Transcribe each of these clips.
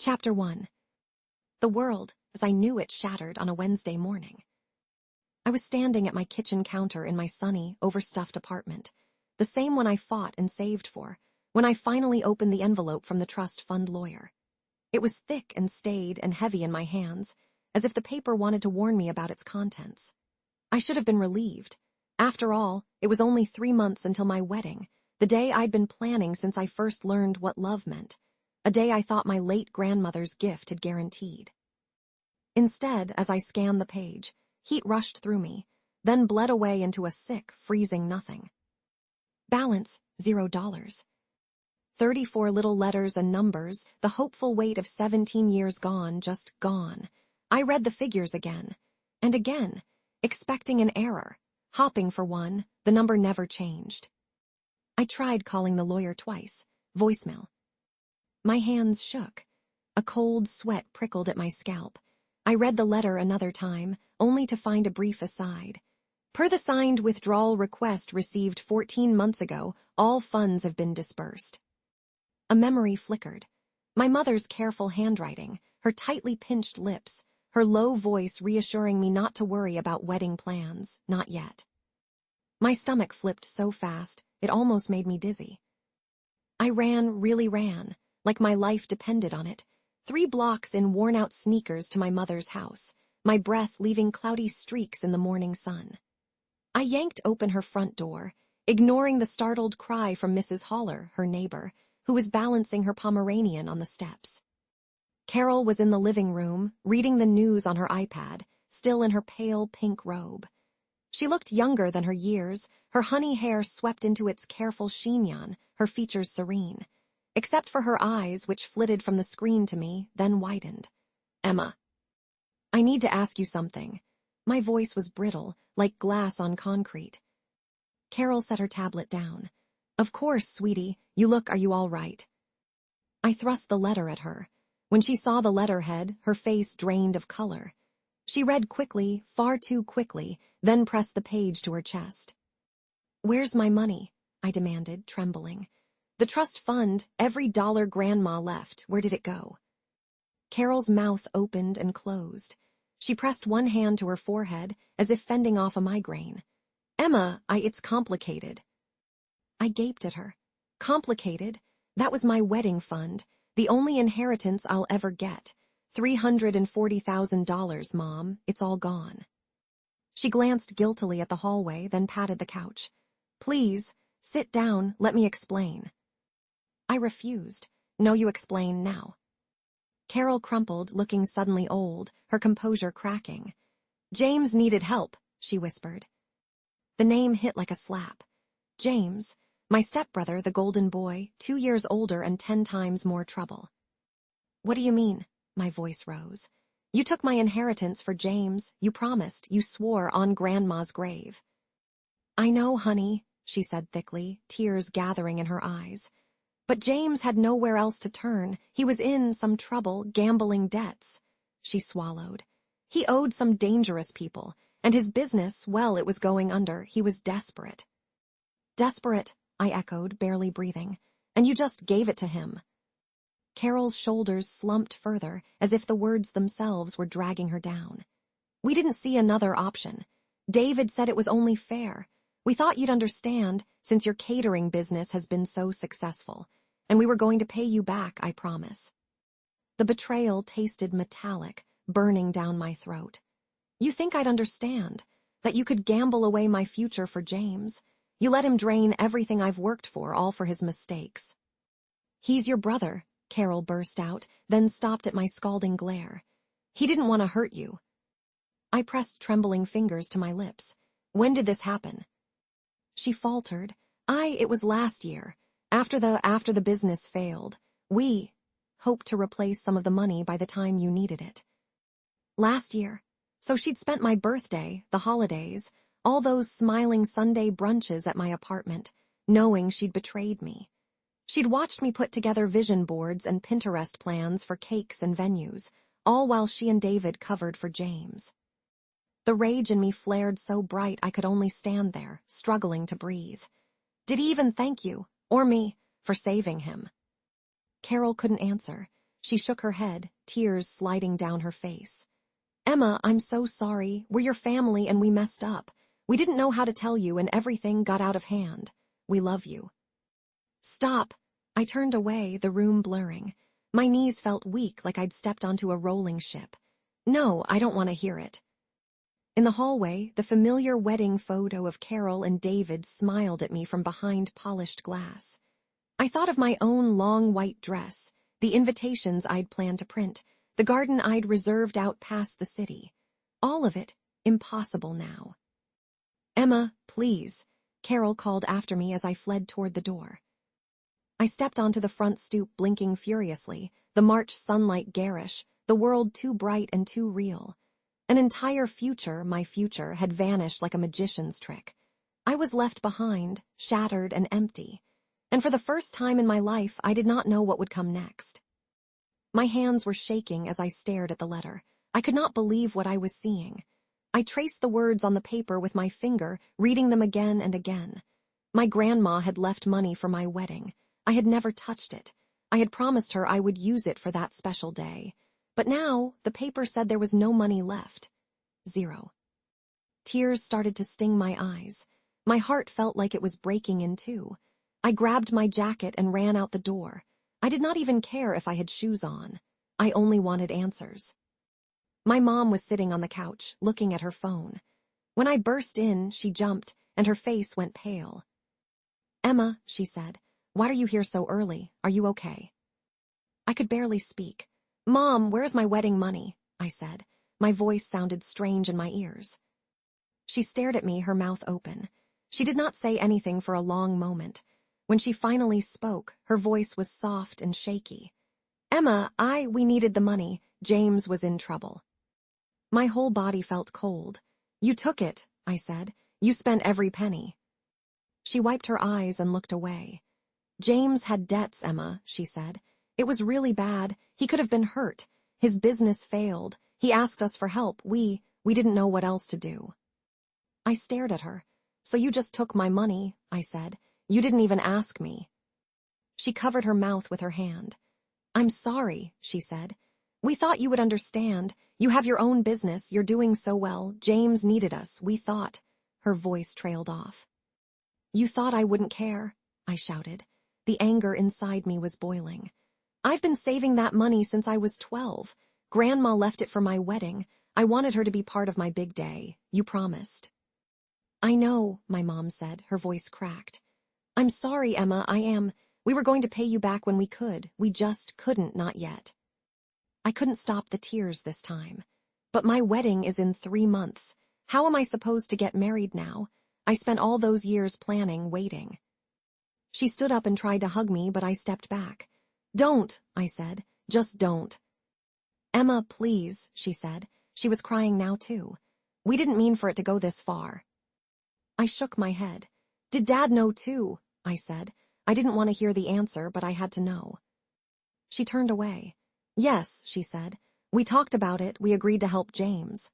Chapter 1. The world, as I knew it, shattered on a Wednesday morning. I was standing at my kitchen counter in my sunny, overstuffed apartment, the same one I fought and saved for, when I finally opened the envelope from the trust fund lawyer. It was thick and staid and heavy in my hands, as if the paper wanted to warn me about its contents. I should have been relieved. After all, it was only 3 months until my wedding, the day I'd been planning since I first learned what love meant, a day I thought my late grandmother's gift had guaranteed. Instead, as I scanned the page, heat rushed through me, then bled away into a sick, freezing nothing. Balance, $0. 34 little letters and numbers, the hopeful weight of 17 years gone, just gone. I read the figures again, and again, expecting an error. Hopping for one, the number never changed. I tried calling the lawyer twice, voicemail. My hands shook. A cold sweat prickled at my scalp. I read the letter another time, only to find a brief aside. Per the signed withdrawal request received 14 months ago, all funds have been disbursed. A memory flickered. My mother's careful handwriting, her tightly pinched lips, her low voice reassuring me not to worry about wedding plans, not yet. My stomach flipped so fast, it almost made me dizzy. I really ran, like my life depended on it, 3 blocks in worn-out sneakers to my mother's house, my breath leaving cloudy streaks in the morning sun. I yanked open her front door, ignoring the startled cry from Mrs. Haller, her neighbor, who was balancing her Pomeranian on the steps. Carol was in the living room, reading the news on her iPad, still in her pale pink robe. She looked younger than her years, her honey hair swept into its careful chignon, her features serene, except for her eyes, which flitted from the screen to me, then widened. Emma. I need to ask you something. My voice was brittle, like glass on concrete. Carol set her tablet down. Of course, sweetie, are you all right? I thrust the letter at her. When she saw the letterhead, her face drained of color. She read quickly, far too quickly, then pressed the page to her chest. Where's my money? I demanded, trembling. The trust fund, every dollar Grandma left, where did it go? Carol's mouth opened and closed. She pressed one hand to her forehead, as if fending off a migraine. Emma, it's complicated. I gaped at her. Complicated? That was my wedding fund, the only inheritance I'll ever get. $340,000, Mom, it's all gone. She glanced guiltily at the hallway, then patted the couch. Please, sit down, let me explain. I refused. No, you explain now. Carol crumpled, looking suddenly old, her composure cracking. James needed help, she whispered. The name hit like a slap. James, my stepbrother, the golden boy, 2 years older and 10 times more trouble. What do you mean? My voice rose. You took my inheritance for James, you promised, you swore on Grandma's grave. I know, honey, she said thickly, tears gathering in her eyes. But James had nowhere else to turn. He was in some trouble, gambling debts. She swallowed. He owed some dangerous people, and his business, well, it was going under. He was desperate. Desperate, I echoed, barely breathing. And you just gave it to him. Carol's shoulders slumped further, as if the words themselves were dragging her down. We didn't see another option. David said it was only fair. We thought you'd understand, since your catering business has been so successful, and we were going to pay you back, I promise. The betrayal tasted metallic, burning down my throat. You think I'd understand, that you could gamble away my future for James. You let him drain everything I've worked for, all for his mistakes. He's your brother, Carol burst out, then stopped at my scalding glare. He didn't want to hurt you. I pressed trembling fingers to my lips. When did this happen? She faltered. It was last year, after the business failed. We hoped to replace some of the money by the time you needed it. Last year. So she'd spent my birthday, the holidays, all those smiling Sunday brunches at my apartment, knowing she'd betrayed me. She'd watched me put together vision boards and Pinterest plans for cakes and venues, all while she and David covered for James. The rage in me flared so bright I could only stand there, struggling to breathe. Did he even thank you, or me, for saving him? Carol couldn't answer. She shook her head, tears sliding down her face. Emma, I'm so sorry. We're your family and we messed up. We didn't know how to tell you and everything got out of hand. We love you. Stop. I turned away, the room blurring. My knees felt weak, like I'd stepped onto a rolling ship. No, I don't want to hear it. In the hallway, the familiar wedding photo of Carol and David smiled at me from behind polished glass. I thought of my own long white dress, the invitations I'd planned to print, the garden I'd reserved out past the city. All of it impossible now. Emma, please, Carol called after me as I fled toward the door. I stepped onto the front stoop, blinking furiously, the March sunlight garish, the world too bright and too real. An entire future, my future, had vanished like a magician's trick. I was left behind, shattered and empty. And for the first time in my life, I did not know what would come next. My hands were shaking as I stared at the letter. I could not believe what I was seeing. I traced the words on the paper with my finger, reading them again and again. My grandma had left money for my wedding. I had never touched it. I had promised her I would use it for that special day. But now, the paper said there was no money left. 0. Tears started to sting my eyes. My heart felt like it was breaking in two. I grabbed my jacket and ran out the door. I did not even care if I had shoes on. I only wanted answers. My mom was sitting on the couch, looking at her phone. When I burst in, she jumped, and her face went pale. Emma, she said, why are you here so early? Are you okay? I could barely speak. Mom, where's my wedding money? I said. My voice sounded strange in my ears. She stared at me, her mouth open. She did not say anything for a long moment. When she finally spoke, her voice was soft and shaky. Emma, we needed the money. James was in trouble. My whole body felt cold. You took it, I said. You spent every penny. She wiped her eyes and looked away. James had debts, Emma, she said. It was really bad. He could have been hurt. His business failed. He asked us for help. We didn't know what else to do. I stared at her. So you just took my money, I said. You didn't even ask me. She covered her mouth with her hand. I'm sorry, she said. We thought you would understand. You have your own business. You're doing so well. James needed us. We thought. Her voice trailed off. You thought I wouldn't care, I shouted. The anger inside me was boiling. I've been saving that money since I was 12. Grandma left it for my wedding. I wanted her to be part of my big day. You promised. I know, my mom said, her voice cracked. I'm sorry, Emma, We were going to pay you back when we could. We just couldn't, not yet. I couldn't stop the tears this time. But my wedding is in 3 months. How am I supposed to get married now? I spent all those years planning, waiting. She stood up and tried to hug me, but I stepped back. Don't, I said. Just don't. Emma, please, she said. She was crying now, too. We didn't mean for it to go this far. I shook my head. Did Dad know, too? I said. I didn't want to hear the answer, but I had to know. She turned away. Yes, she said. We talked about it. We agreed to help James.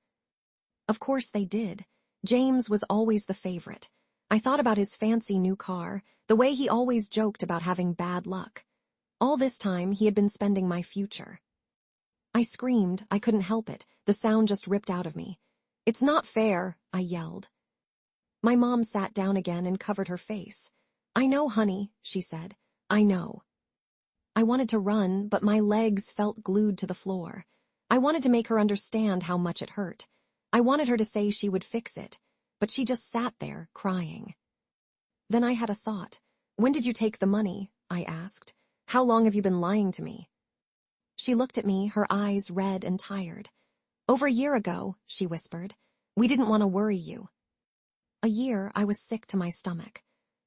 Of course they did. James was always the favorite. I thought about his fancy new car, the way he always joked about having bad luck. All this time, he had been spending my future. I screamed. I couldn't help it. The sound just ripped out of me. It's not fair, I yelled. My mom sat down again and covered her face. I know, honey, she said. I know. I wanted to run, but my legs felt glued to the floor. I wanted to make her understand how much it hurt. I wanted her to say she would fix it, but she just sat there, crying. Then I had a thought. When did you take the money? I asked. How long have you been lying to me? She looked at me, her eyes red and tired. Over a year ago, she whispered. We didn't want to worry you. A year, I was sick to my stomach.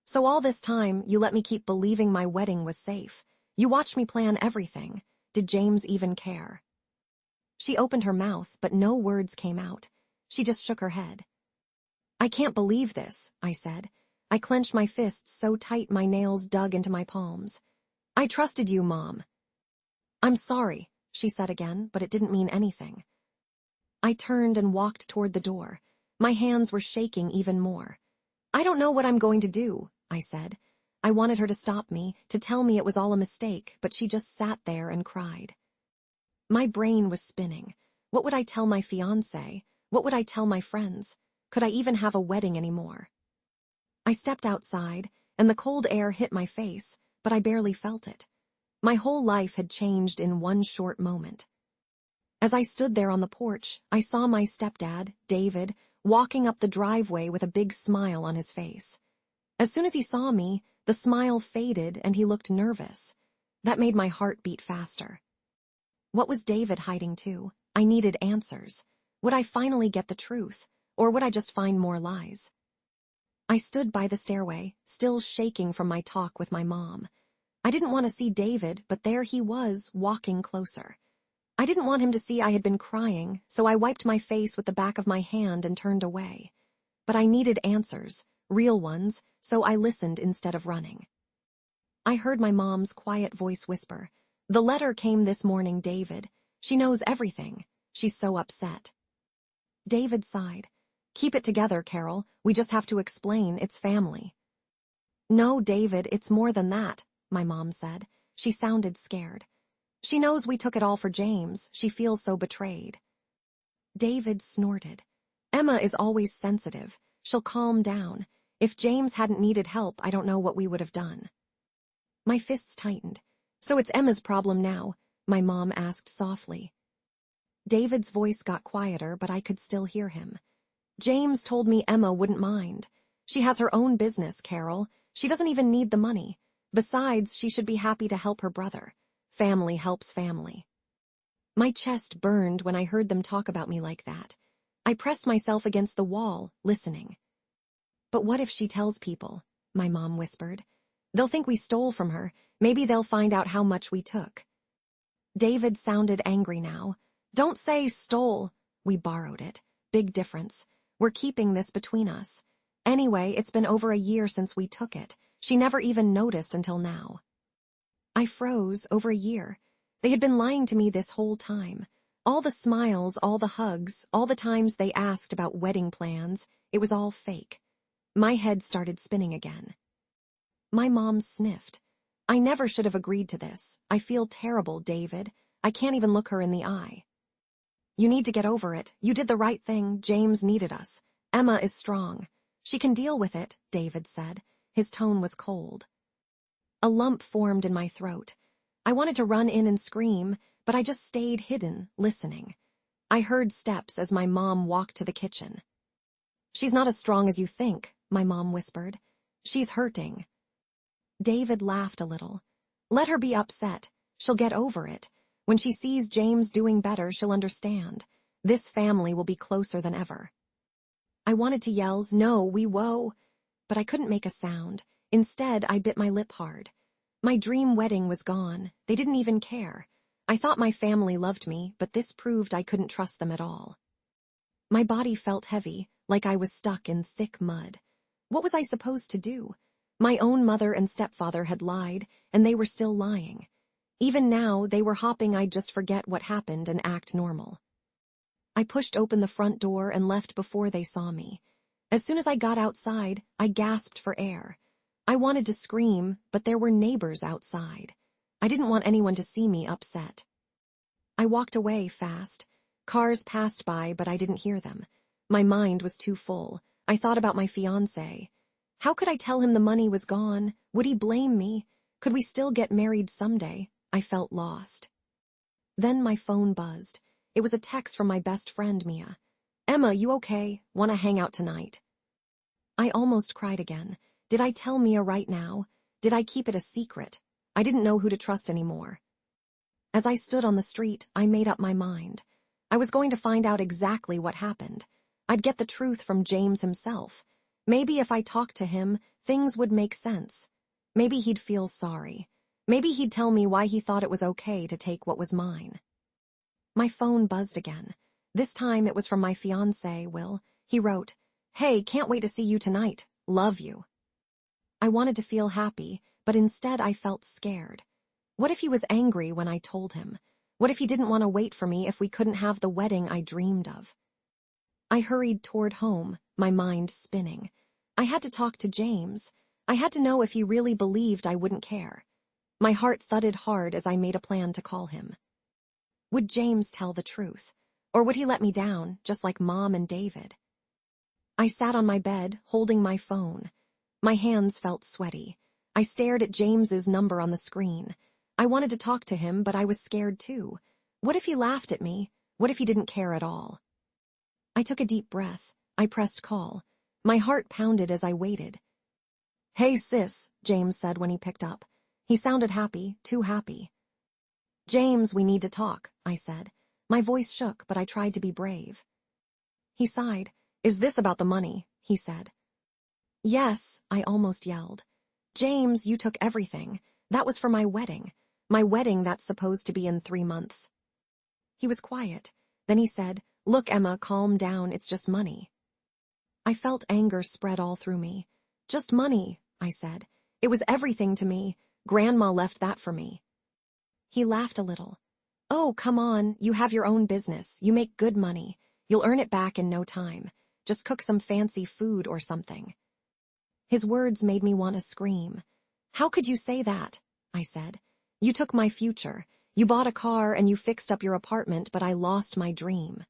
So all this time, you let me keep believing my wedding was safe. You watched me plan everything. Did James even care? She opened her mouth, but no words came out. She just shook her head. I can't believe this, I said. I clenched my fists so tight my nails dug into my palms. I trusted you, Mom. I'm sorry, she said again, but it didn't mean anything. I turned and walked toward the door. My hands were shaking even more. I don't know what I'm going to do, I said. I wanted her to stop me, to tell me it was all a mistake, but she just sat there and cried. My brain was spinning. What would I tell my fiancé? What would I tell my friends? Could I even have a wedding anymore? I stepped outside, and the cold air hit my face, but I barely felt it. My whole life had changed in one short moment. As I stood there on the porch, I saw my stepdad, David, walking up the driveway with a big smile on his face. As soon as he saw me, the smile faded and he looked nervous. That made my heart beat faster. What was David hiding too? I needed answers. Would I finally get the truth, or would I just find more lies? I stood by the stairway, still shaking from my talk with my mom. I didn't want to see David, but there he was, walking closer. I didn't want him to see I had been crying, so I wiped my face with the back of my hand and turned away. But I needed answers, real ones, so I listened instead of running. I heard my mom's quiet voice whisper, "The letter came this morning, David. She knows everything. She's so upset." David sighed. "Keep it together, Carol. We just have to explain it's family." "No, David, it's more than that," my mom said. She sounded scared. "She knows we took it all for James. She feels so betrayed." David snorted. "Emma is always sensitive. She'll calm down. If James hadn't needed help, I don't know what we would have done." My fists tightened. "So it's Emma's problem now?" my mom asked softly. David's voice got quieter, but I could still hear him. "James told me Emma wouldn't mind. She has her own business, Carol. She doesn't even need the money. Besides, she should be happy to help her brother. Family helps family." My chest burned when I heard them talk about me like that. I pressed myself against the wall, listening. "But what if she tells people?" my mom whispered. "They'll think we stole from her. Maybe they'll find out how much we took." David sounded angry now. "Don't say stole. We borrowed it. Big difference. We're keeping this between us. Anyway, it's been over a year since we took it. She never even noticed until now." I froze. Over a year. They had been lying to me this whole time. All the smiles, all the hugs, all the times they asked about wedding plans, it was all fake. My head started spinning again. My mom sniffed. "I never should have agreed to this. I feel terrible, David. I can't even look her in the eye." "You need to get over it. You did the right thing. James needed us. Emma is strong. She can deal with it," David said. His tone was cold. A lump formed in my throat. I wanted to run in and scream, but I just stayed hidden, listening. I heard steps as my mom walked to the kitchen. "She's not as strong as you think," my mom whispered. "She's hurting." David laughed a little. "Let her be upset. She'll get over it. When she sees James doing better, she'll understand. This family will be closer than ever." I wanted to yell, "No, we woe," but I couldn't make a sound. Instead, I bit my lip hard. My dream wedding was gone. They didn't even care. I thought my family loved me, but this proved I couldn't trust them at all. My body felt heavy, like I was stuck in thick mud. What was I supposed to do? My own mother and stepfather had lied, and they were still lying. Even now, they were hoping I'd just forget what happened and act normal. I pushed open the front door and left before they saw me. As soon as I got outside, I gasped for air. I wanted to scream, but there were neighbors outside. I didn't want anyone to see me upset. I walked away fast. Cars passed by, but I didn't hear them. My mind was too full. I thought about my fiancé. How could I tell him the money was gone? Would he blame me? Could we still get married someday? I felt lost. Then my phone buzzed. It was a text from my best friend, Mia. "Emma, you okay? Want to hang out tonight?" I almost cried again. Did I tell Mia right now? Did I keep it a secret? I didn't know who to trust anymore. As I stood on the street, I made up my mind. I was going to find out exactly what happened. I'd get the truth from James himself. Maybe if I talked to him, things would make sense. Maybe he'd feel sorry. Maybe he'd tell me why he thought it was okay to take what was mine. My phone buzzed again. This time it was from my fiancé, Will. He wrote, "Hey, can't wait to see you tonight. Love you." I wanted to feel happy, but instead I felt scared. What if he was angry when I told him? What if he didn't want to wait for me if we couldn't have the wedding I dreamed of? I hurried toward home, my mind spinning. I had to talk to James. I had to know if he really believed I wouldn't care. My heart thudded hard as I made a plan to call him. Would James tell the truth? Or would he let me down, just like Mom and David? I sat on my bed, holding my phone. My hands felt sweaty. I stared at James's number on the screen. I wanted to talk to him, but I was scared too. What if he laughed at me? What if he didn't care at all? I took a deep breath. I pressed call. My heart pounded as I waited. "Hey, sis," James said when he picked up. He sounded happy, too happy. "James, we need to talk," I said. My voice shook, but I tried to be brave. He sighed. "Is this about the money?" he said. "Yes," I almost yelled. "James, you took everything. That was for my wedding. My wedding that's supposed to be in 3 months." He was quiet. Then he said, "Look, Emma, calm down, it's just money." I felt anger spread all through me. "Just money," I said. "It was everything to me. Grandma left that for me." He laughed a little. "Oh, come on, you have your own business. You make good money. You'll earn it back in no time. Just cook some fancy food or something." His words made me want to scream. "How could you say that?" I said. "You took my future. You bought a car and you fixed up your apartment, but I lost my dream."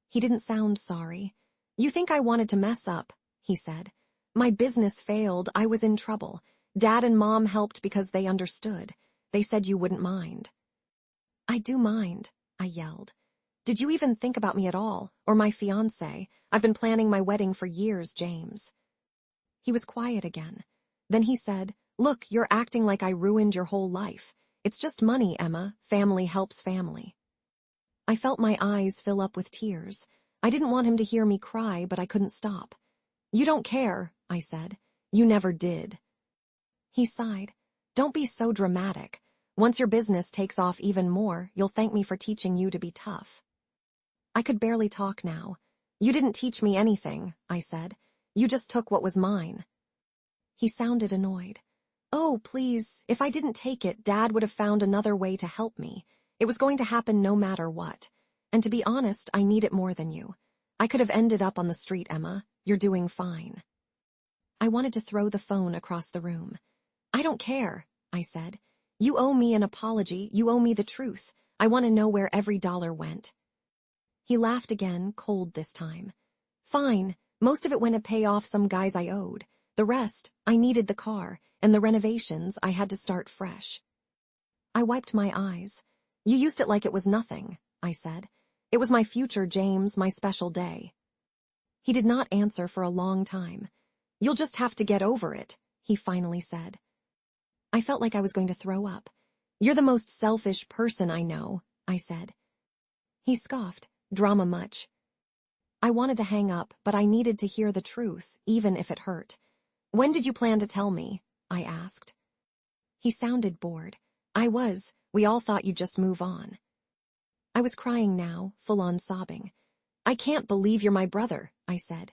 He didn't sound sorry. "You think I wanted to mess up," he said. "My business failed. I was in trouble. Dad and Mom helped because they understood. They said you wouldn't mind." "I do mind," I yelled. "Did you even think about me at all, or my fiancé? I've been planning my wedding for years, James." He was quiet again. Then he said, "Look, you're acting like I ruined your whole life. It's just money, Emma. Family helps family." I felt my eyes fill up with tears. I didn't want him to hear me cry, but I couldn't stop. "You don't care," I said. "You never did." He sighed. "Don't be so dramatic. Once your business takes off even more, you'll thank me for teaching you to be tough." I could barely talk now. "You didn't teach me anything," I said. "You just took what was mine." He sounded annoyed. "Oh, please, if I didn't take it, Dad would have found another way to help me. It was going to happen no matter what. And to be honest, I need it more than you. I could have ended up on the street, Emma. You're doing fine." I wanted to throw the phone across the room. "I don't care," I said. "You owe me an apology. You owe me the truth. I want to know where every dollar went." He laughed again, cold this time. "Fine. Most of it went to pay off some guys I owed. The rest, I needed the car, and the renovations, I had to start fresh." I wiped my eyes. "You used it like it was nothing," I said. "It was my future, James, my special day." He did not answer for a long time. "You'll just have to get over it," he finally said. I felt like I was going to throw up. "You're the most selfish person I know," I said. He scoffed. "Drama much?" I wanted to hang up, but I needed to hear the truth, even if it hurt. "When did you plan to tell me?" I asked. He sounded bored. We all thought you'd just move on." I was crying now, full on sobbing. "I can't believe you're my brother," I said.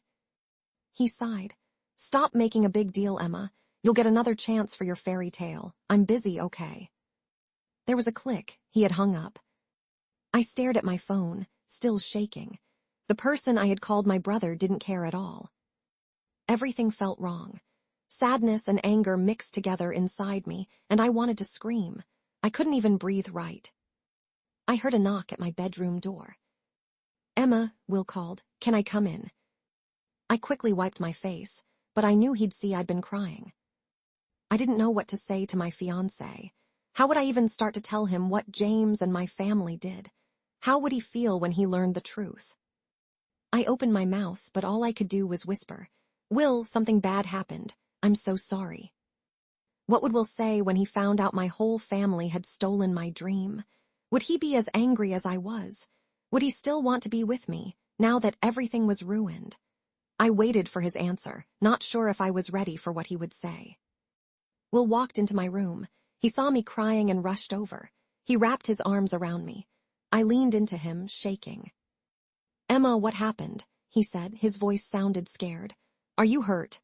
He sighed. "Stop making a big deal, Emma. You'll get another chance for your fairy tale. I'm busy, okay?" There was a click. He had hung up. I stared at my phone, still shaking. The person I had called my brother didn't care at all. Everything felt wrong. Sadness and anger mixed together inside me, and I wanted to scream. I couldn't even breathe right. I heard a knock at my bedroom door. "Emma," Will called. "Can I come in?" I quickly wiped my face, but I knew he'd see I'd been crying. I didn't know what to say to my fiancé. How would I even start to tell him what James and my family did? How would he feel when he learned the truth? I opened my mouth, but all I could do was whisper, "Will, something bad happened. I'm so sorry." What would Will say when he found out my whole family had stolen my dream? Would he be as angry as I was? Would he still want to be with me, now that everything was ruined? I waited for his answer, not sure if I was ready for what he would say. Will walked into my room. He saw me crying and rushed over. He wrapped his arms around me. I leaned into him, shaking. "Emma, what happened?" he said. His voice sounded scared. "Are you hurt?"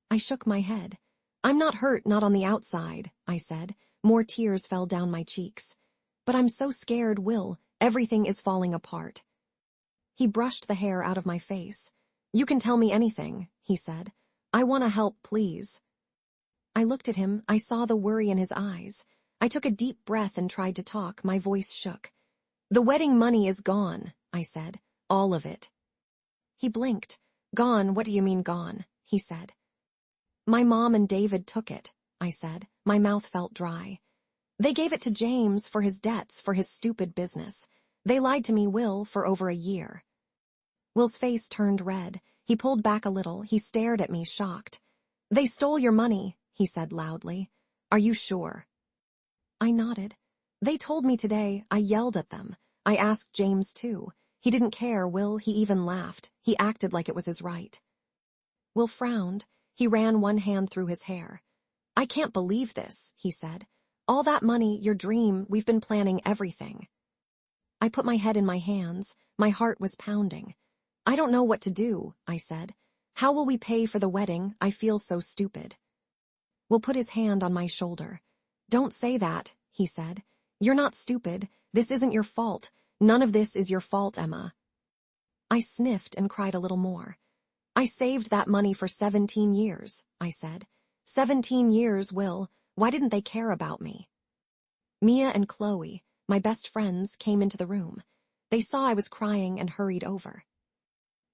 I shook my head. "I'm not hurt, not on the outside," I said. More tears fell down my cheeks. "But I'm so scared, Will. Everything is falling apart." He brushed the hair out of my face. "You can tell me anything," he said. "I want to help, please." I looked at him. I saw the worry in his eyes. I took a deep breath and tried to talk. My voice shook. The wedding money is gone, I said. All of it. He blinked. Gone, what do you mean gone? He said. My mom and David took it, I said. My mouth felt dry. They gave it to James for his debts, for his stupid business. They lied to me, Will, for over a year. Will's face turned red. He pulled back a little. He stared at me, shocked. They stole your money, he said loudly. Are you sure? I nodded. They told me today. I yelled at them. I asked James too. He didn't care, Will. He even laughed. He acted like it was his right. Will frowned. He ran one hand through his hair. I can't believe this, he said. All that money, your dream, we've been planning everything. I put my head in my hands. My heart was pounding. I don't know what to do, I said. How will we pay for the wedding? I feel so stupid. Will put his hand on my shoulder. Don't say that, he said. You're not stupid. This isn't your fault. None of this is your fault, Emma. I sniffed and cried a little more. I saved that money for 17 years, I said. 17 years, Will. Why didn't they care about me? Mia and Chloe, my best friends, came into the room. They saw I was crying and hurried over.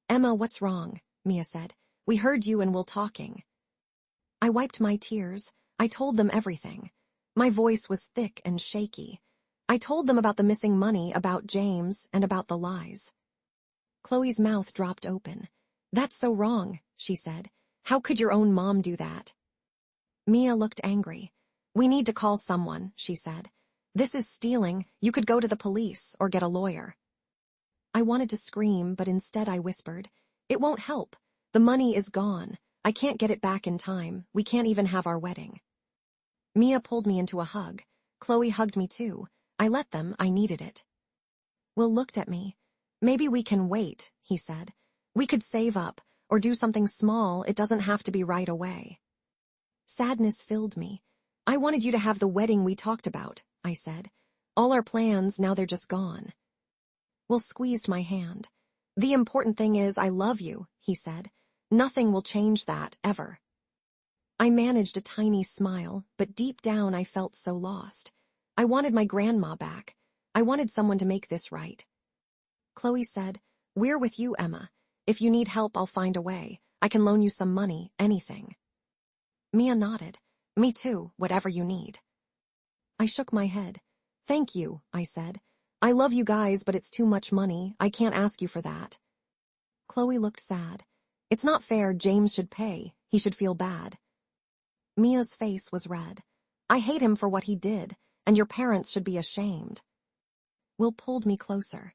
Emma, what's wrong? Mia said. We heard you and Will talking. I wiped my tears. I told them everything. My voice was thick and shaky. I told them about the missing money, about James, and about the lies. Chloe's mouth dropped open. That's so wrong, she said. How could your own mom do that? Mia looked angry. We need to call someone, she said. This is stealing. You could go to the police or get a lawyer. I wanted to scream, but instead I whispered, it won't help. The money is gone. I can't get it back in time. We can't even have our wedding. Mia pulled me into a hug. Chloe hugged me too. I let them. I needed it. Will looked at me. Maybe we can wait, he said. We could save up or do something small. It doesn't have to be right away. Sadness filled me. I wanted you to have the wedding we talked about, I said. All our plans, now they're just gone. Will squeezed my hand. The important thing is I love you, he said. Nothing will change that, ever. I managed a tiny smile, but deep down I felt so lost. I wanted my grandma back. I wanted someone to make this right. Chloe said, we're with you, Emma. If you need help, I'll find a way. I can loan you some money, anything. Mia nodded. Me too, whatever you need. I shook my head. Thank you, I said. I love you guys, but it's too much money. I can't ask you for that. Chloe looked sad. It's not fair. James should pay. He should feel bad. Mia's face was red. I hate him for what he did, and your parents should be ashamed. Will pulled me closer.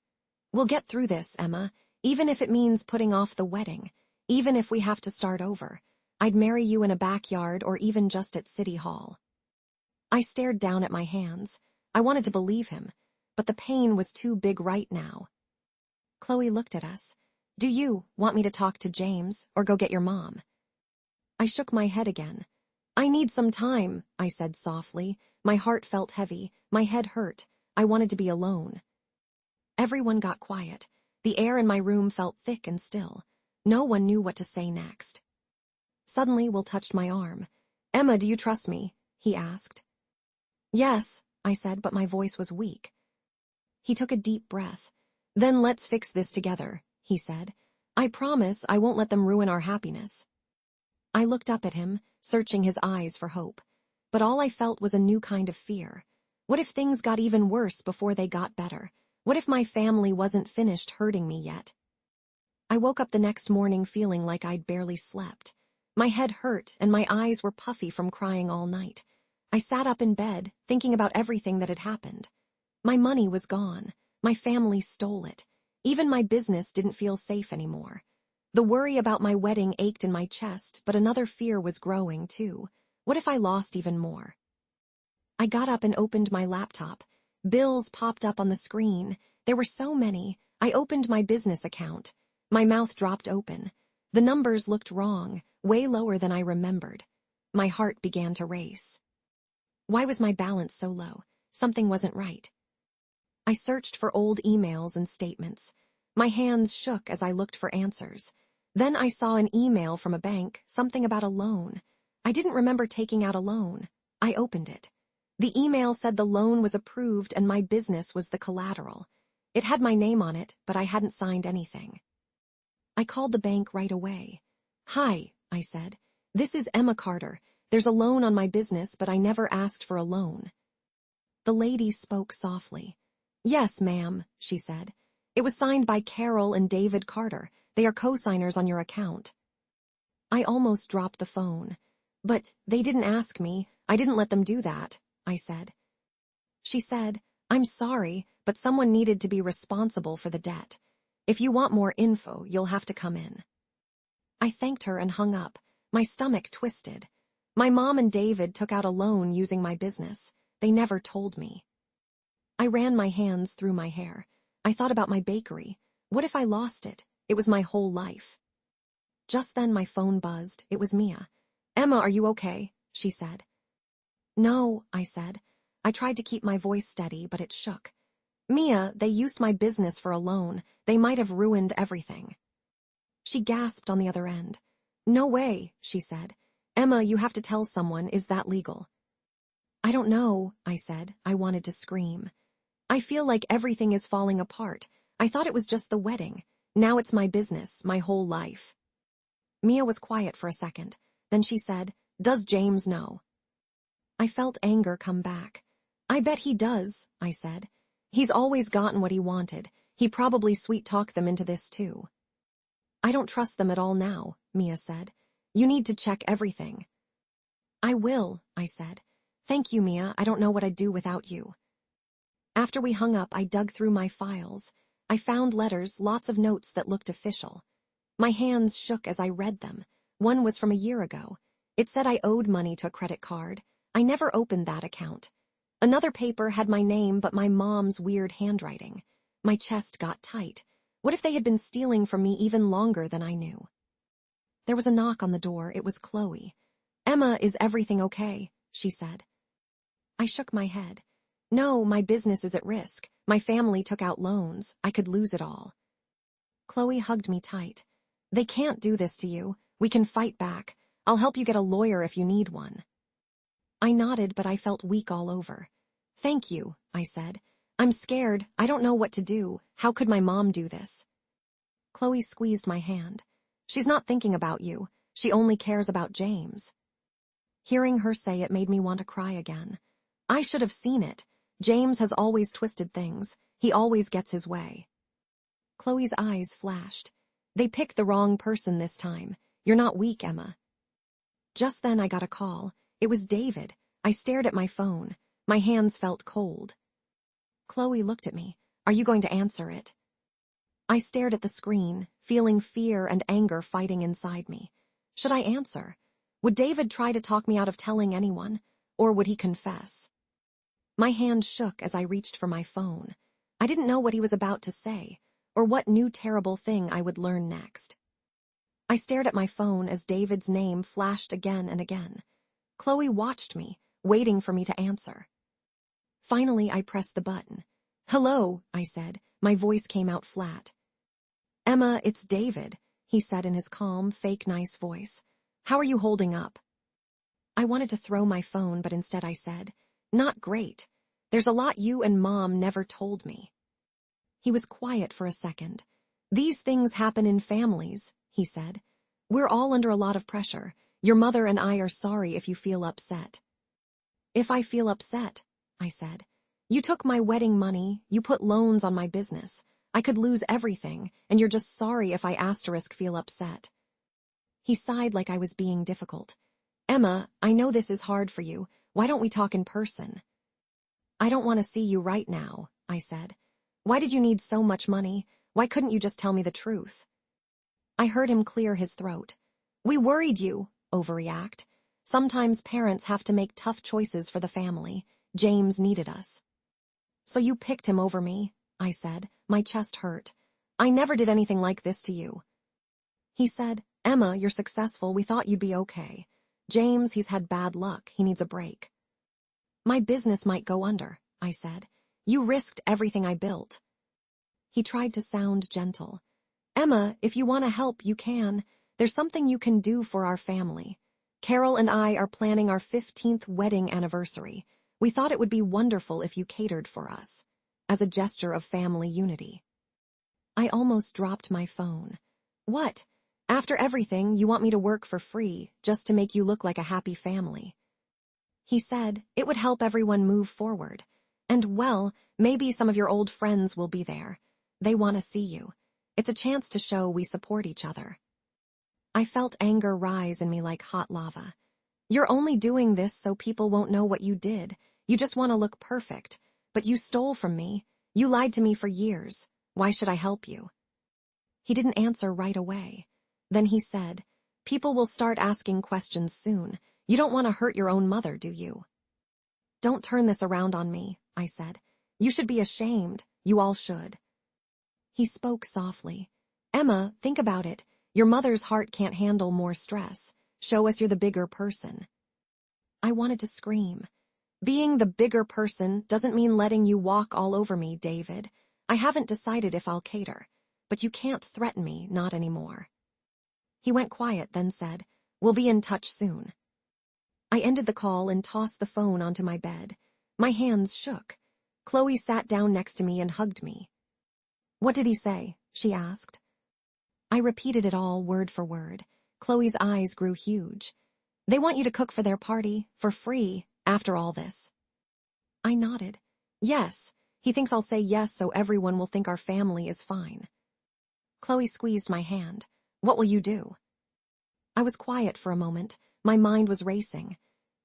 We'll get through this, Emma, even if it means putting off the wedding, even if we have to start over. I'd marry you in a backyard or even just at City Hall. I stared down at my hands. I wanted to believe him, but the pain was too big right now. Chloe looked at us. Do you want me to talk to James or go get your mom? I shook my head again. I need some time, I said softly. My heart felt heavy. My head hurt. I wanted to be alone. Everyone got quiet. The air in my room felt thick and still. No one knew what to say next. Suddenly, Will touched my arm. Emma, do you trust me? He asked. Yes, I said, but my voice was weak. He took a deep breath. Then let's fix this together, he said. I promise I won't let them ruin our happiness. I looked up at him, searching his eyes for hope. But all I felt was a new kind of fear. What if things got even worse before they got better? What if my family wasn't finished hurting me yet? I woke up the next morning feeling like I'd barely slept. My head hurt and my eyes were puffy from crying all night. I sat up in bed, thinking about everything that had happened. My money was gone. My family stole it. Even my business didn't feel safe anymore. The worry about my wedding ached in my chest, but another fear was growing, too. What if I lost even more? I got up and opened my laptop. Bills popped up on the screen. There were so many. I opened my business account. My mouth dropped open. The numbers looked wrong, way lower than I remembered. My heart began to race. Why was my balance so low? Something wasn't right. I searched for old emails and statements. My hands shook as I looked for answers. Then I saw an email from a bank, something about a loan. I didn't remember taking out a loan. I opened it. The email said the loan was approved and my business was the collateral. It had my name on it, but I hadn't signed anything. I called the bank right away. "Hi," I said. "This is Emma Carter. There's a loan on my business, but I never asked for a loan." The lady spoke softly. "Yes, ma'am," she said. "It was signed by Carol and David Carter. They are co-signers on your account." I almost dropped the phone. "But they didn't ask me. I didn't let them do that," I said. She said, "I'm sorry, but someone needed to be responsible for the debt. If you want more info, you'll have to come in." I thanked her and hung up. My stomach twisted. My mom and David took out a loan using my business. They never told me. I ran my hands through my hair. I thought about my bakery. What if I lost it? It was my whole life. Just then my phone buzzed. It was Mia. "Emma, are you okay?" she said. "No," I said. I tried to keep my voice steady, but it shook. "Mia, they used my business for a loan. They might have ruined everything." She gasped on the other end. "No way," she said. "Emma, you have to tell someone. Is that legal?" "I don't know," I said. I wanted to scream. "I feel like everything is falling apart. I thought it was just the wedding. Now it's my business, my whole life." Mia was quiet for a second. Then she said, "Does James know?" I felt anger come back. "I bet he does," I said. "He's always gotten what he wanted. He probably sweet-talked them into this too." "I don't trust them at all now," Mia said. "You need to check everything." "I will," I said. "Thank you, Mia. I don't know what I'd do without you." After we hung up, I dug through my files. I found letters, lots of notes that looked official. My hands shook as I read them. One was from a year ago. It said I owed money to a credit card. I never opened that account. Another paper had my name but my mom's weird handwriting. My chest got tight. What if they had been stealing from me even longer than I knew? There was a knock on the door. It was Chloe. "Emma, is everything okay?" she said. I shook my head. "No, my business is at risk. My family took out loans. I could lose it all." Chloe hugged me tight. "They can't do this to you. We can fight back. I'll help you get a lawyer if you need one." I nodded, but I felt weak all over. "Thank you," I said. "I'm scared. I don't know what to do. How could my mom do this?" Chloe squeezed my hand. "She's not thinking about you. She only cares about James." Hearing her say it made me want to cry again. I should have seen it. James has always twisted things. He always gets his way. Chloe's eyes flashed. "They picked the wrong person this time. You're not weak, Emma." Just then I got a call. It was David. I stared at my phone. My hands felt cold. Chloe looked at me. "Are you going to answer it?" I stared at the screen, feeling fear and anger fighting inside me. Should I answer? Would David try to talk me out of telling anyone? Or would he confess? My hand shook as I reached for my phone. I didn't know what he was about to say, or what new terrible thing I would learn next. I stared at my phone as David's name flashed again and again. Chloe watched me, waiting for me to answer. Finally, I pressed the button. "Hello," I said. My voice came out flat. "Emma, it's David," he said in his calm, fake nice voice. "How are you holding up?" I wanted to throw my phone, but instead I said, "Not great. There's a lot you and Mom never told me." He was quiet for a second. "These things happen in families," he said. "We're all under a lot of pressure. Your mother and I are sorry if you feel upset." "If I feel upset," I said. "You took my wedding money, you put loans on my business. I could lose everything, and you're just sorry if I feel upset." He sighed like I was being difficult. "Emma, I know this is hard for you. Why don't we talk in person?" "I don't want to see you right now," I said. "Why did you need so much money? Why couldn't you just tell me the truth?" I heard him clear his throat. "We worried you, overreact. Sometimes parents have to make tough choices for the family. James needed us." "So you picked him over me," I said. My chest hurt. "I never did anything like this to you." He said, "Emma, you're successful. We thought you'd be okay. James, he's had bad luck. He needs a break." "My business might go under," I said. "You risked everything I built." He tried to sound gentle. "Emma, if you want to help, you can. There's something you can do for our family. Carol and I are planning our 15th wedding anniversary. We thought it would be wonderful if you catered for us." as a gesture of family unity. I almost dropped my phone. What? After everything, you want me to work for free, just to make you look like a happy family? He said it would help everyone move forward. And, well, maybe some of your old friends will be there. They want to see you. It's a chance to show we support each other. I felt anger rise in me like hot lava. You're only doing this so people won't know what you did. You just want to look perfect. But you stole from me. You lied to me for years. Why should I help you? He didn't answer right away. Then he said, people will start asking questions soon. You don't want to hurt your own mother, do you? Don't turn this around on me, I said. You should be ashamed. You all should. He spoke softly. Emma, think about it. Your mother's heart can't handle more stress. Show us you're the bigger person. I wanted to scream. Being the bigger person doesn't mean letting you walk all over me, David. I haven't decided if I'll cater. But you can't threaten me, not anymore. He went quiet, then said, we'll be in touch soon. I ended the call and tossed the phone onto my bed. My hands shook. Chloe sat down next to me and hugged me. What did he say? She asked. I repeated it all word for word. Chloe's eyes grew huge. They want you to cook for their party, for free, after all this. I nodded. Yes, he thinks I'll say yes so everyone will think our family is fine. Chloe squeezed my hand. What will you do? I was quiet for a moment. My mind was racing.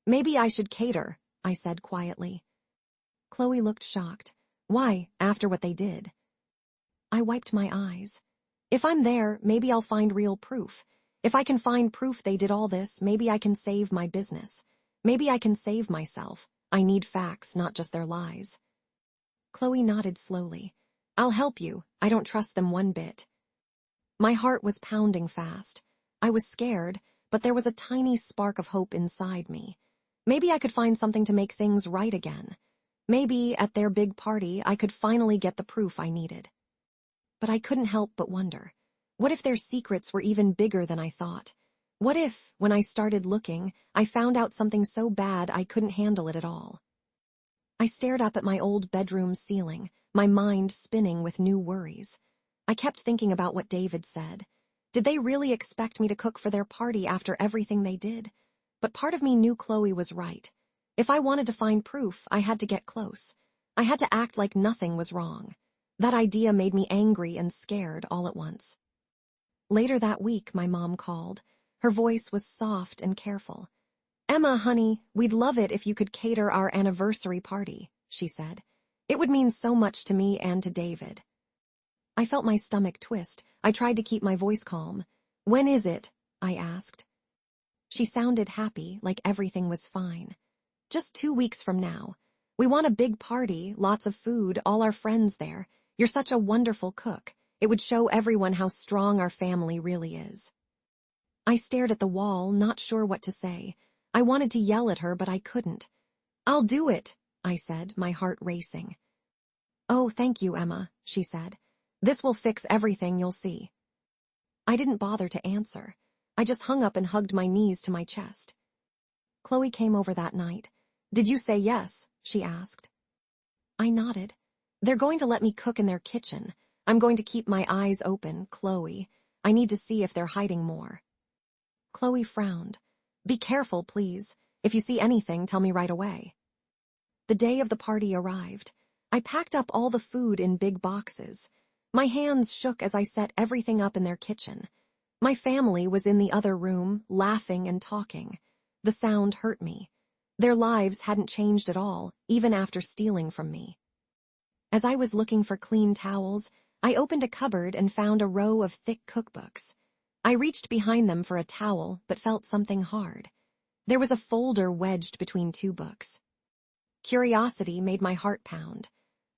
Maybe I should cater, I said quietly. Chloe looked shocked. Why, after what they did? I wiped my eyes. If I'm there, maybe I'll find real proof. If I can find proof they did all this, maybe I can save my business. Maybe I can save myself. I need facts, not just their lies. Chloe nodded slowly. I'll help you. I don't trust them one bit. My heart was pounding fast. I was scared, but there was a tiny spark of hope inside me. Maybe I could find something to make things right again. Maybe, at their big party, I could finally get the proof I needed. But I couldn't help but wonder. What if their secrets were even bigger than I thought? What if, when I started looking, I found out something so bad I couldn't handle it at all? I stared up at my old bedroom ceiling, my mind spinning with new worries. I kept thinking about what David said. Did they really expect me to cook for their party after everything they did? But part of me knew Chloe was right. If I wanted to find proof, I had to get close. I had to act like nothing was wrong. That idea made me angry and scared all at once. Later that week, my mom called. Her voice was soft and careful. Emma, honey, we'd love it if you could cater our anniversary party, she said. It would mean so much to me and to David. I felt my stomach twist. I tried to keep my voice calm. When is it? I asked. She sounded happy, like everything was fine. Just 2 weeks from now. We want a big party, lots of food, all our friends there. You're such a wonderful cook. It would show everyone how strong our family really is. I stared at the wall, not sure what to say. I wanted to yell at her, but I couldn't. I'll do it, I said, my heart racing. Oh, thank you, Emma, she said. This will fix everything, you'll see. I didn't bother to answer. I just hung up and hugged my knees to my chest. Chloe came over that night. Did you say yes? She asked. I nodded. They're going to let me cook in their kitchen. I'm going to keep my eyes open, Chloe. I need to see if they're hiding more. Chloe frowned. Be careful, please. If you see anything, tell me right away. The day of the party arrived. I packed up all the food in big boxes. My hands shook as I set everything up in their kitchen. My family was in the other room, laughing and talking. The sound hurt me. Their lives hadn't changed at all, even after stealing from me. As I was looking for clean towels, I opened a cupboard and found a row of thick cookbooks. I reached behind them for a towel, but felt something hard. There was a folder wedged between 2 books. Curiosity made my heart pound.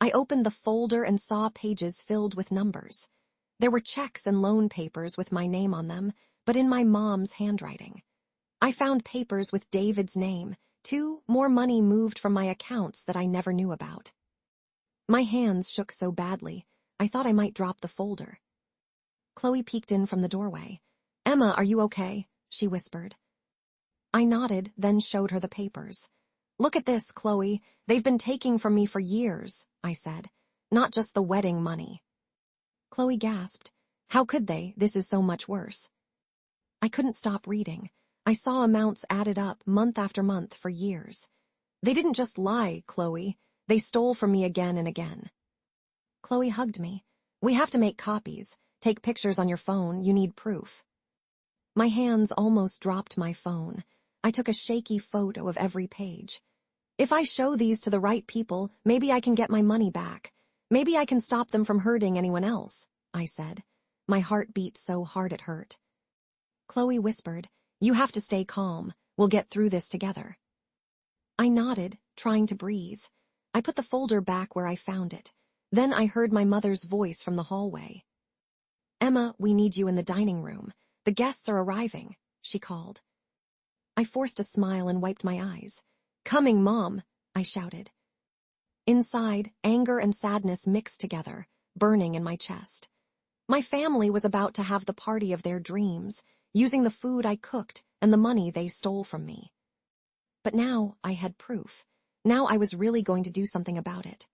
I opened the folder and saw pages filled with numbers. There were checks and loan papers with my name on them, but in my mom's handwriting. I found papers with David's name, 2 more money moved from my accounts that I never knew about. My hands shook so badly, I thought I might drop the folder. Chloe peeked in from the doorway. Emma, are you okay? She whispered. I nodded, then showed her the papers. Look at this, Chloe. They've been taking from me for years, I said. not just the wedding money. Chloe gasped. How could they? This is so much worse. I couldn't stop reading. I saw amounts added up month after month for years. They didn't just lie, Chloe. They stole from me again and again. Chloe hugged me. We have to make copies. Take pictures on your phone. You need proof. My hands almost dropped my phone. I took a shaky photo of every page. If I show these to the right people, maybe I can get my money back. Maybe I can stop them from hurting anyone else, I said. My heart beat so hard it hurt. Chloe whispered, You have to stay calm. We'll get through this together. I nodded, trying to breathe. I put the folder back where I found it. Then I heard my mother's voice from the hallway. Emma, we need you in the dining room. The guests are arriving, she called. I forced a smile and wiped my eyes. Coming, Mom, I shouted. Inside, anger and sadness mixed together, burning in my chest. My family was about to have the party of their dreams, using the food I cooked and the money they stole from me. But now I had proof. Now I was really going to do something about it.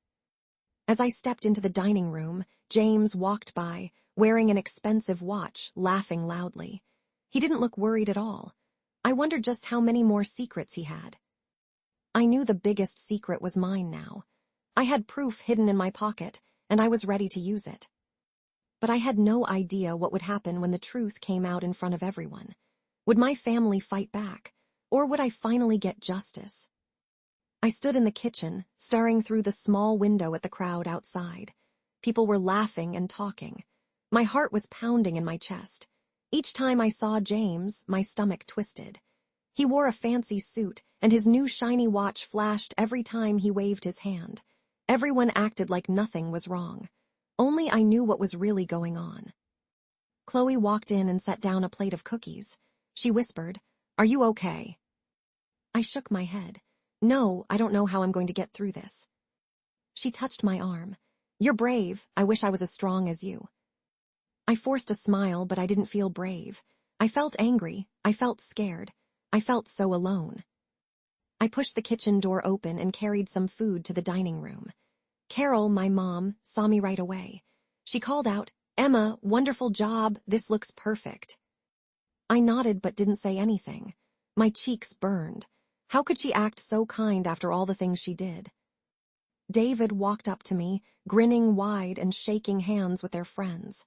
As I stepped into the dining room, James walked by, wearing an expensive watch, laughing loudly. He didn't look worried at all. I wondered just how many more secrets he had. I knew the biggest secret was mine now. I had proof hidden in my pocket, and I was ready to use it. But I had no idea what would happen when the truth came out in front of everyone. Would my family fight back, or would I finally get justice? I stood in the kitchen, staring through the small window at the crowd outside. People were laughing and talking. My heart was pounding in my chest. Each time I saw James, my stomach twisted. He wore a fancy suit, and his new shiny watch flashed every time he waved his hand. Everyone acted like nothing was wrong. Only I knew what was really going on. Chloe walked in and set down a plate of cookies. She whispered, Are you okay? I shook my head. No, I don't know how I'm going to get through this. She touched my arm. You're brave. I wish I was as strong as you. I forced a smile, but I didn't feel brave. I felt angry. I felt scared. I felt so alone. I pushed the kitchen door open and carried some food to the dining room. Carol, my mom, saw me right away. She called out, Emma, wonderful job. This looks perfect. I nodded but didn't say anything. My cheeks burned. How could she act so kind after all the things she did? David walked up to me, grinning wide and shaking hands with their friends.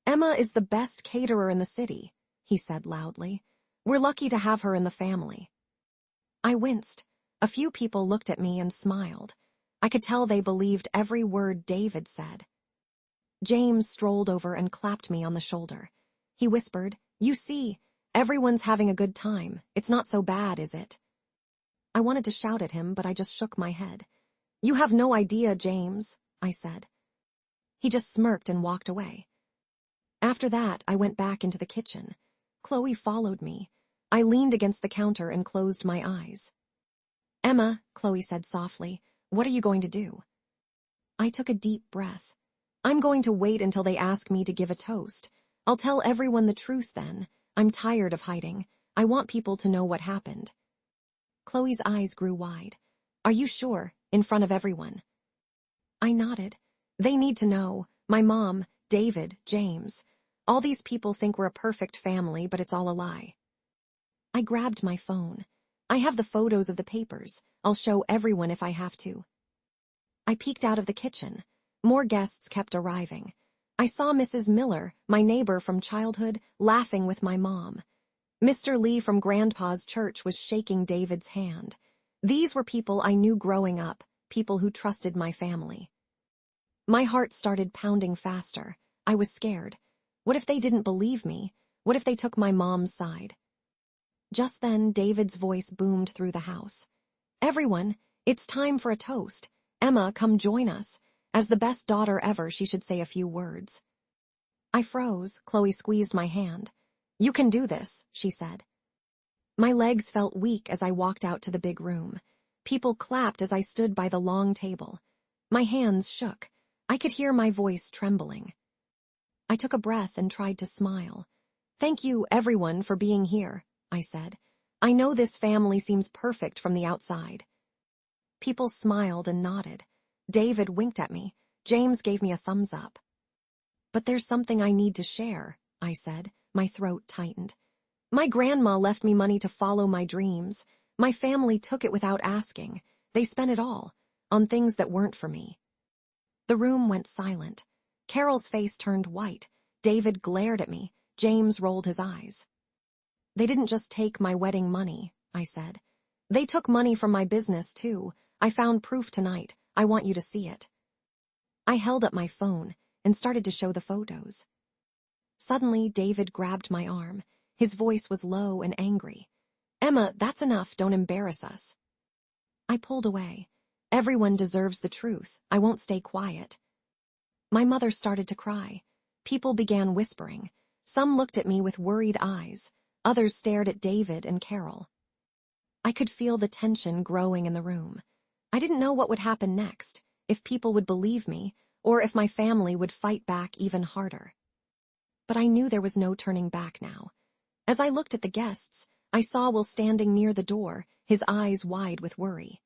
Emma is the best caterer in the city, he said loudly. We're lucky to have her in the family. I winced. A few people looked at me and smiled. I could tell they believed every word David said. James strolled over and clapped me on the shoulder. He whispered, You see, everyone's having a good time. It's not so bad, is it? I wanted to shout at him, but I just shook my head. You have no idea, James, I said. He just smirked and walked away. After that, I went back into the kitchen. Chloe followed me. I leaned against the counter and closed my eyes. Emma, Chloe said softly, what are you going to do? I took a deep breath. I'm going to wait until they ask me to give a toast. I'll tell everyone the truth then. I'm tired of hiding. I want people to know what happened. Chloe's eyes grew wide. Are you sure? In front of everyone? I nodded. They need to know. My mom, David, James. All these people think we're a perfect family, but it's all a lie. I grabbed my phone. I have the photos of the papers. I'll show everyone if I have to. I peeked out of the kitchen. More guests kept arriving. I saw Mrs. Miller, my neighbor from childhood, laughing with my mom. Mr. Lee from Grandpa's church was shaking David's hand. These were people I knew growing up, people who trusted my family. My heart started pounding faster. I was scared. What if they didn't believe me? What if they took my mom's side? Just then, David's voice boomed through the house. Everyone, it's time for a toast. Emma, come join us. As the best daughter ever, she should say a few words. I froze. Chloe squeezed my hand. You can do this, she said. My legs felt weak as I walked out to the big room. People clapped as I stood by the long table. My hands shook. I could hear my voice trembling. I took a breath and tried to smile. Thank you, everyone, for being here, I said. I know this family seems perfect from the outside. People smiled and nodded. David winked at me. James gave me a thumbs up. But there's something I need to share, I said, my throat tightened. My grandma left me money to follow my dreams. My family took it without asking. They spent it all, on things that weren't for me. The room went silent. Carol's face turned white. David glared at me. James rolled his eyes. They didn't just take my wedding money, I said. They took money from my business, too. I found proof tonight. I want you to see it. I held up my phone and started to show the photos. Suddenly, David grabbed my arm. His voice was low and angry. Emma, that's enough. Don't embarrass us. I pulled away. Everyone deserves the truth. I won't stay quiet. My mother started to cry. People began whispering. Some looked at me with worried eyes. Others stared at David and Carol. I could feel the tension growing in the room. I didn't know what would happen next, if people would believe me, or if my family would fight back even harder. But I knew there was no turning back now. As I looked at the guests, I saw Will standing near the door, his eyes wide with worry.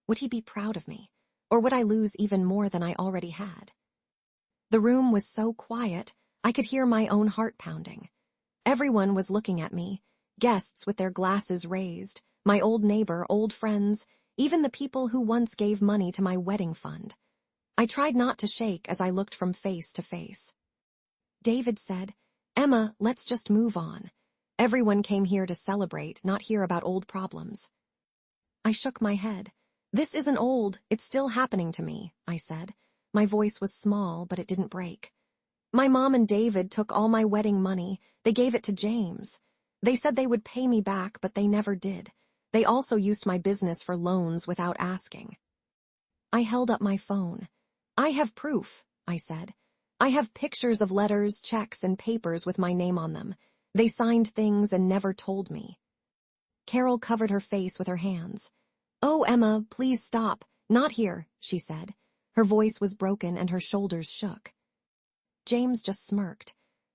Would he be proud of me, or would I lose even more than I already had? The room was so quiet, I could hear my own heart pounding. Everyone was looking at me, guests with their glasses raised, my old neighbor, old friends, even the people who once gave money to my wedding fund. I tried not to shake as I looked from face to face. David said, Emma, let's just move on. Everyone came here to celebrate, not hear about old problems. I shook my head. This isn't old, it's still happening to me, I said. My voice was small, but it didn't break. My mom and David took all my wedding money. They gave it to James. They said they would pay me back, but they never did. They also used my business for loans without asking. I held up my phone. I have proof, I said. I have pictures of letters, checks, and papers with my name on them. They signed things and never told me. Carol covered her face with her hands. Oh, Emma, please stop. Not here, she said. Her voice was broken and her shoulders shook. James just smirked.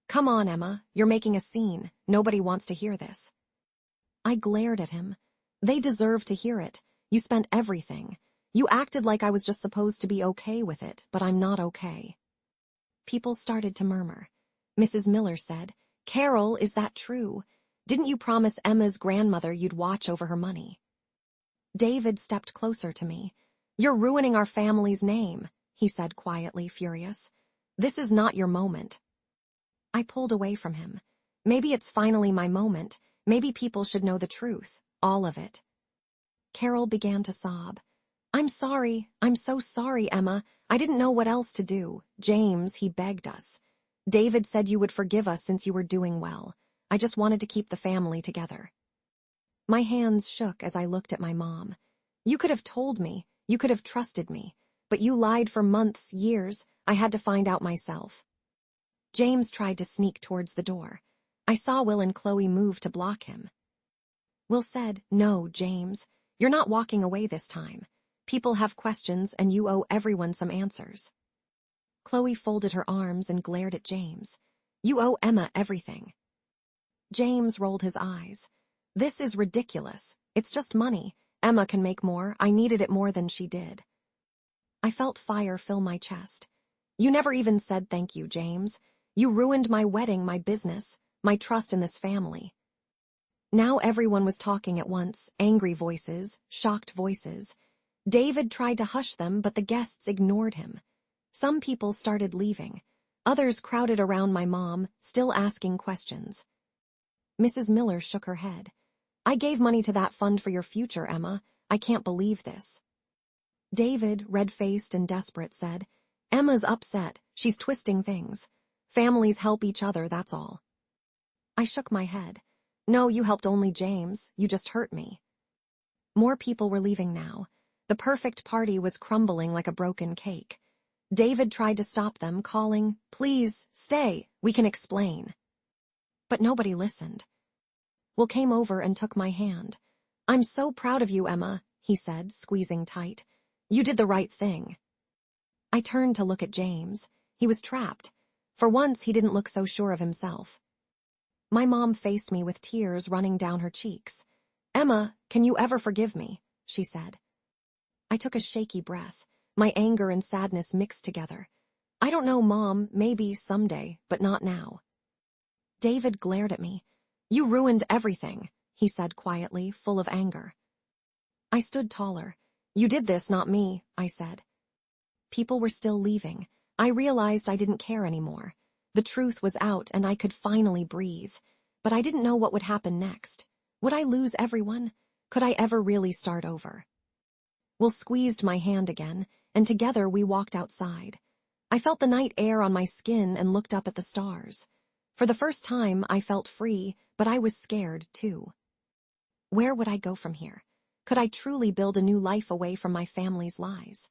Come on, Emma, you're making a scene. Nobody wants to hear this. I glared at him. They deserve to hear it. You spent everything. You acted like I was just supposed to be okay with it, but I'm not okay. People started to murmur. Mrs. Miller said, Carol, is that true? Didn't you promise Emma's grandmother you'd watch over her money? David stepped closer to me. You're ruining our family's name, he said quietly, furious. This is not your moment. I pulled away from him. Maybe it's finally my moment. Maybe people should know the truth, all of it. Carol began to sob. I'm sorry. I'm so sorry, Emma. I didn't know what else to do. James, he begged us. David said you would forgive us since you were doing well. I just wanted to keep the family together. My hands shook as I looked at my mom. You could have told me. You could have trusted me. But you lied for months, years. I had to find out myself. James tried to sneak towards the door. I saw Will and Chloe move to block him. Will said, No, James. You're not walking away this time. People have questions and you owe everyone some answers. Chloe folded her arms and glared at James. You owe Emma everything. James rolled his eyes. This is ridiculous. It's just money. Emma can make more. I needed it more than she did. I felt fire fill my chest. You never even said thank you, James. You ruined my wedding, my business, my trust in this family. Now everyone was talking at once, angry voices, shocked voices. David tried to hush them, but the guests ignored him. Some people started leaving. Others crowded around my mom, still asking questions. Mrs. Miller shook her head. I gave money to that fund for your future, Emma. I can't believe this. David, red-faced and desperate, said, Emma's upset. She's twisting things. Families help each other, that's all. I shook my head. No, you helped only James. You just hurt me. More people were leaving now. The perfect party was crumbling like a broken cake. David tried to stop them, calling, Please, stay. We can explain. But nobody listened. Will came over and took my hand. I'm so proud of you, Emma, he said, squeezing tight. You did the right thing. I turned to look at James. He was trapped. For once, he didn't look so sure of himself. My mom faced me with tears running down her cheeks. Emma, can you ever forgive me? She said. I took a shaky breath. My anger and sadness mixed together. I don't know, Mom, maybe someday, but not now. David glared at me. You ruined everything, he said quietly, full of anger. I stood taller. You did this, not me, I said. People were still leaving. I realized I didn't care anymore. The truth was out and I could finally breathe. But I didn't know what would happen next. Would I lose everyone? Could I ever really start over? Will squeezed my hand again, and together we walked outside. I felt the night air on my skin and looked up at the stars. For the first time, I felt free, but I was scared, too. Where would I go from here? Could I truly build a new life away from my family's lies?